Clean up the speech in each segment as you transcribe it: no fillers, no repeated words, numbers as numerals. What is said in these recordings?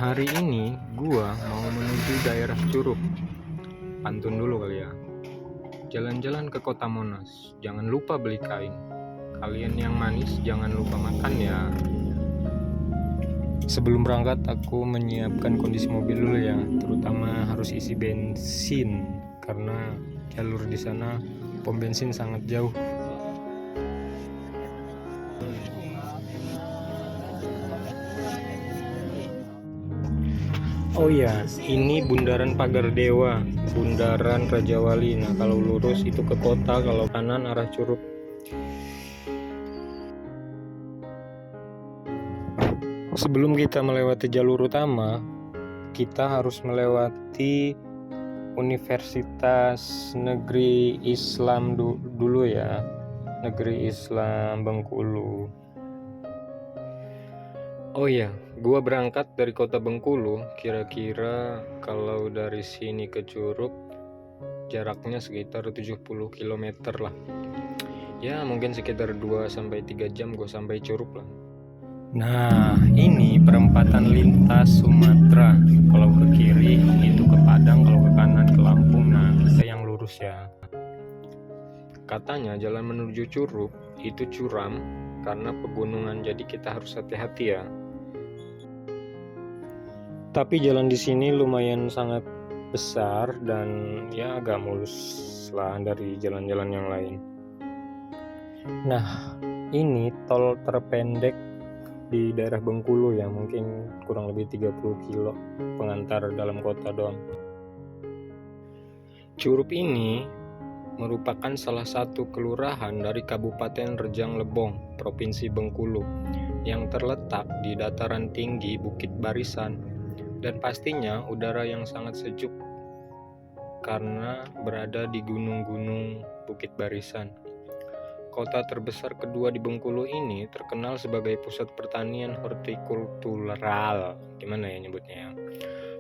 Hari ini gua mau menuju daerah Curug. Pantun dulu kali ya. Jalan-jalan ke kota Monas, jangan lupa beli kain. Kalian yang manis jangan lupa makan ya. Sebelum berangkat aku menyiapkan kondisi mobil dulu ya, terutama harus isi bensin karena jalur di sana pom bensin sangat jauh. Oh ya, ini Bundaran Pagar Dewa, Bundaran Raja Wali. Nah, kalau lurus itu ke kota, kalau kanan arah Curug. Sebelum kita melewati jalur utama, kita harus melewati Universitas Negeri Islam dulu ya, Negeri Islam Bengkulu. Oh iya, gua berangkat dari kota Bengkulu, kira-kira kalau dari sini ke Curug jaraknya sekitar 70 km lah. Ya, mungkin sekitar 2-3 jam gua sampai Curug lah. Nah, ini perempatan lintas Sumatera. Kalau ke kiri itu ke Padang, kalau ke kanan ke Lampung. Nah, kita yang lurus ya. Katanya jalan menuju Curug itu curam karena pegunungan, jadi kita harus hati-hati ya. Tapi jalan di sini lumayan sangat besar dan ya agak mulus lah dari jalan-jalan yang lain. Nah, ini tol terpendek di daerah Bengkulu ya, mungkin kurang lebih 30 kilo pengantar dalam kota doang. Curug ini merupakan salah satu kelurahan dari Kabupaten Rejang Lebong, Provinsi Bengkulu, yang terletak di dataran tinggi Bukit Barisan, dan pastinya udara yang sangat sejuk karena berada di gunung-gunung Bukit Barisan. Kota terbesar kedua di Bengkulu ini terkenal sebagai pusat pertanian hortikultural, gimana ya nyebutnya ya,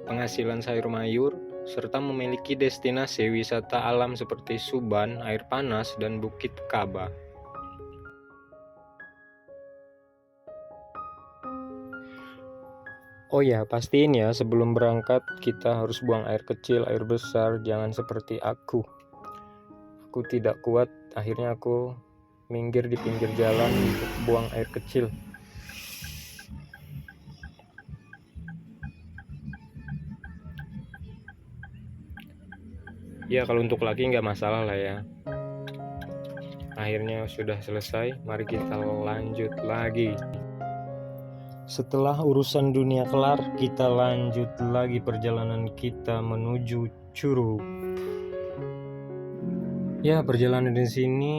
penghasilan sayur mayur, serta memiliki destinasi wisata alam seperti Suban, air panas, dan Bukit Kaba. Oh ya, pastiin ya sebelum berangkat kita harus buang air kecil, air besar, jangan seperti aku. Aku tidak kuat, akhirnya aku minggir di pinggir jalan untuk buang air kecil. Ya kalau untuk laki nggak masalah lah ya. Akhirnya sudah selesai, mari kita lanjut lagi. Setelah urusan dunia kelar, kita lanjut lagi perjalanan kita menuju Curug. Ya, perjalanan di sini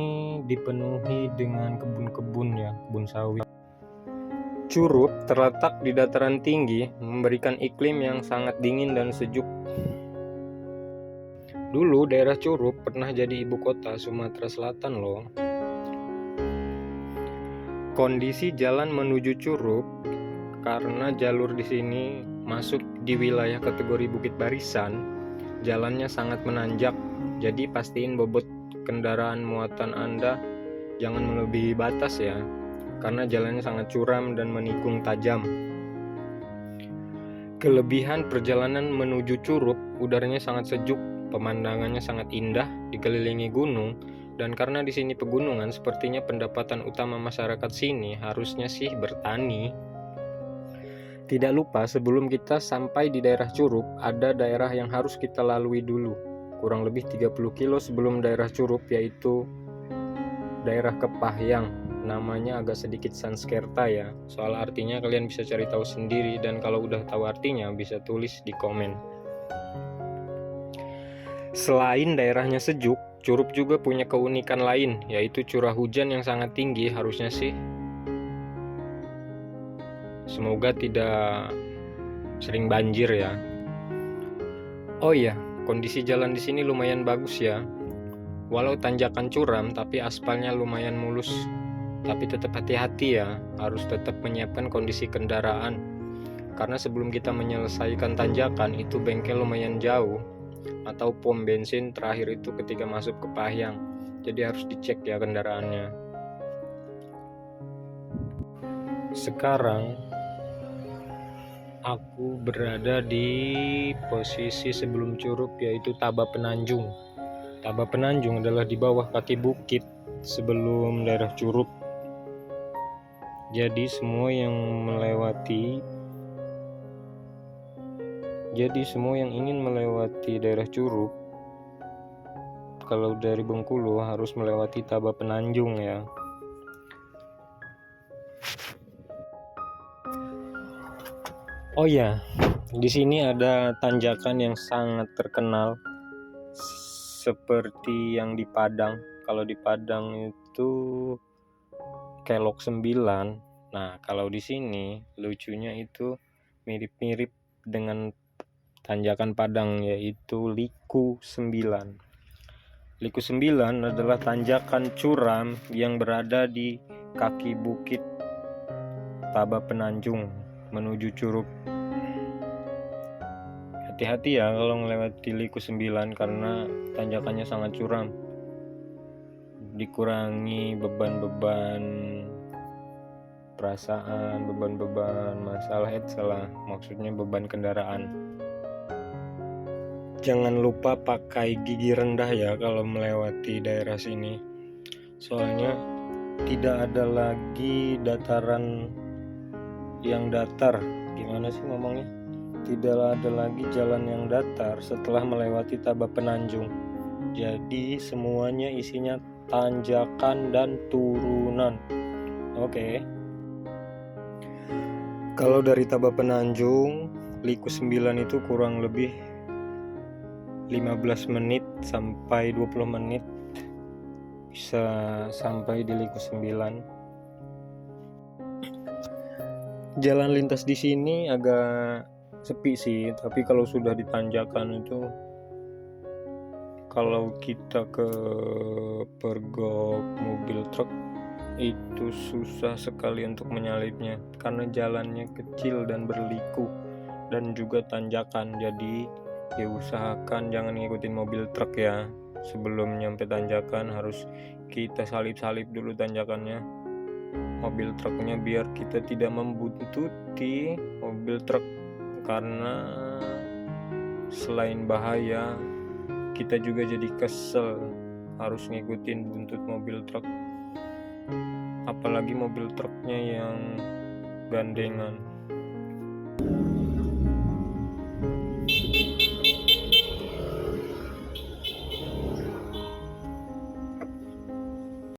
dipenuhi dengan kebun-kebun ya, kebun sawit. Curug terletak di dataran tinggi, memberikan iklim yang sangat dingin dan sejuk. Dulu daerah Curug pernah jadi ibu kota Sumatera Selatan loh. Kondisi jalan menuju Curug karena jalur di sini masuk di wilayah kategori Bukit Barisan, jalannya sangat menanjak, jadi pastiin bobot kendaraan muatan Anda jangan melebihi batas ya, karena jalannya sangat curam dan menikung tajam. Kelebihan perjalanan menuju Curug, udaranya sangat sejuk, pemandangannya sangat indah, dikelilingi gunung, dan karena di sini pegunungan, sepertinya pendapatan utama masyarakat sini harusnya sih bertani. Tidak lupa sebelum kita sampai di daerah Curug, ada daerah yang harus kita lalui dulu. Kurang lebih 30 kilo sebelum daerah Curug, yaitu daerah Kepahyang. Namanya agak sedikit Sanskerta ya. Soal artinya kalian bisa cari tahu sendiri, dan kalau udah tahu artinya bisa tulis di komen. Selain daerahnya sejuk, Curug juga punya keunikan lain, yaitu curah hujan yang sangat tinggi harusnya sih. Semoga tidak sering banjir ya. Oh iya, kondisi jalan di sini lumayan bagus ya. Walau tanjakan curam, tapi aspalnya lumayan mulus. Tapi tetap hati-hati ya, harus tetap menyiapkan kondisi kendaraan. Karena sebelum kita menyelesaikan tanjakan, itu bengkel lumayan jauh. Atau pom bensin terakhir itu ketika masuk ke Pahyang. Jadi harus dicek ya kendaraannya. Sekarang Aku berada di posisi sebelum Curup, yaitu Taba Penanjung. Taba Penanjung adalah di bawah kaki bukit sebelum daerah Curup. Jadi semua yang ingin melewati daerah Curup, kalau dari Bengkulu harus melewati Taba Penanjung ya. Oh ya, di sini ada tanjakan yang sangat terkenal seperti yang di Padang. Kalau di Padang itu Kelok 9. Nah, kalau di sini lucunya itu mirip-mirip dengan tanjakan Padang, yaitu Liku 9. Liku 9 adalah tanjakan curam yang berada di kaki bukit Taba Penanjung menuju Curup. Hati-hati ya kalau melewati Liku 9 karena tanjakannya sangat curam. Dikurangi beban-beban perasaan, beban-beban masalah maksudnya beban kendaraan. Jangan lupa pakai gigi rendah ya kalau melewati daerah sini. Soalnya tidak ada lagi dataran yang datar. Gimana sih ngomongnya? Tidak ada lagi jalan yang datar setelah melewati Taba Penanjung. Jadi semuanya isinya tanjakan dan turunan. Oke. Kalau dari Taba Penanjung, Liku 9 itu kurang lebih 15 menit sampai 20 menit bisa sampai di Liku 9. Jalan lintas di sini agak sepi sih, tapi kalau sudah ditanjakan itu, kalau kita ke pergok mobil truk itu susah sekali untuk menyalipnya karena jalannya kecil dan berliku dan juga tanjakan. Jadi diusahakan jangan ngikutin mobil truk ya. Sebelum nyampe tanjakan harus kita salip-salip dulu tanjakannya mobil truknya biar kita tidak membuntuti mobil truk, karena selain bahaya kita juga jadi kesel harus ngikutin buntut mobil truk, apalagi mobil truknya yang gandengan.